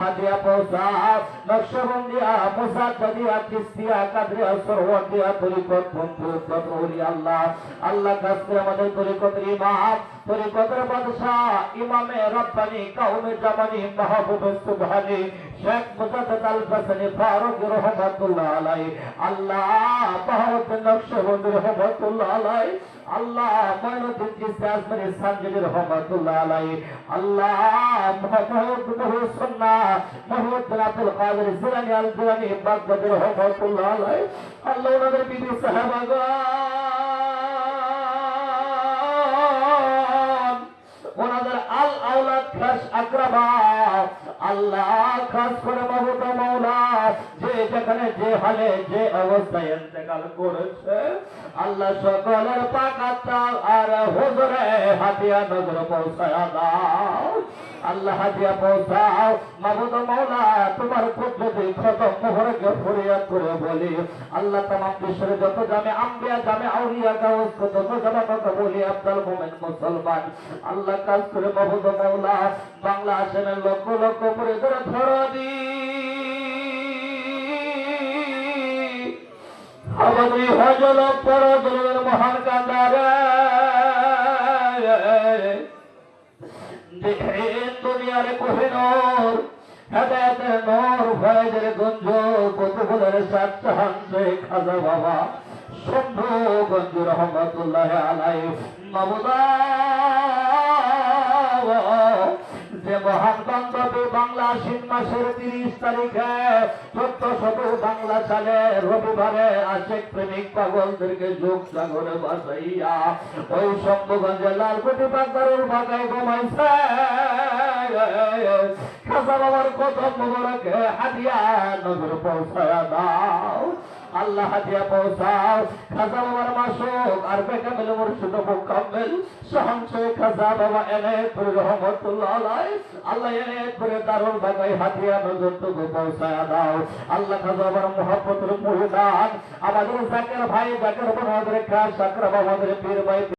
দিয়া পৌঁছা নকশবন্দিয়া মুসাদ্দিয়া কিস্তিয়া কাদরিয়া সরওয়াতিয়া তরিকত পন্থত ওলি আল্লাহ আল্লাহ কাছে আমাদের তরিকতের ইমাম তরিকতের বাদশাহ ইমামে রব্বানি কাউমে জামানি মাহবুব সুবহানি শেখ মুজাদ্দিদ আল হাসানি ফারুক রহমাতুল্লাহ আলাইহি আল্লাহ বাহাউদ্দিন নকশবন্দি রহমাতুল্লাহ আলাইহি আল্লাহ মঈনুদ্দিন চিশতি আজমিরি সানজিদি রহমাতুল্লাহ আলাইহি আল্লাহ মুহাম্মদ সুন্নাহ মুহাম্মদ আব্দুল কাদের জিলানী আল জিলানী বাগদাদি রহমাতুল্লাহ আলাইহি আল্লাহ ওনাদের বিবি সাহাবাগণ ওনাদের আল আওলাদ খাস আকরাবা আল্লাহ খাস করে মাহবুব মাওলা যে যেখানে যে হালে যে অবস্থায় ইন্তেকাল করেছে আল্লাহ সকলের পাক আত্মা আর হুজুরে হাতিয়া নজর পৌঁছায়া দাও আল্লাহ হাতিয়া পৌঁছাও মাহবুব মাওলা তোমার কুদরতি খতম মোহরকে ফরিয়াদ করে বলি আল্লাহ तमाम বিশ্বের যত জামে আম্বিয়া জামে আউলিয়া গাউস কত জামাত বলি আব্দুল মুমিন মুসলমান আল্লাহ কাজ করে মাহবুব মাওলা বাংলা আসামের লক্ষ লক্ষ করে ধরে দি আমাদের হজল পরজলের মহান কান্দারে দুনিয়ার কোহিনূর হেদায়েতের নূর ফয়েজের গঞ্জ কতগুলোর সাত হানসে খাজা বাবা শম্ভু গঞ্জ রহমতুল্লাহ আলাইহি মাবুদা যে মহান বান্ধবী বাংলা আশ্বিন মাসের 30 তারিখে 1400 বাংলা সালে রবিবারে আশেক প্রেমিক পাগলদেরকে যোগ সাগরে বাসাইয়া ওই শম্ভুগঞ্জের লালকুটি বাগদারুল বাগায় ঘুমাইছে খাজা বাবার কদম মোবারকে হাদিয়া নজর পৌঁছায়া দাও আল্লাহ হাদিয়া পৌঁছাও খাজা বাবার মাসুক আর বেকামেল মুর্শিদ মুকাম্মেল সহংসে খাজা বাবা এনায়েত করে রহমতুল্লাহ আলাইহি আল্লাহ এনায়েত করে দারুল বাগাই হাদিয়া নজর টুকু পৌঁছায়া দাও আল্লাহ খাজা বাবার মুহাব্বতের মুরিদান আমাদের জাকের ভাই জাকের বোন আমাদের খাস আকরাব আমাদের পীর ভাই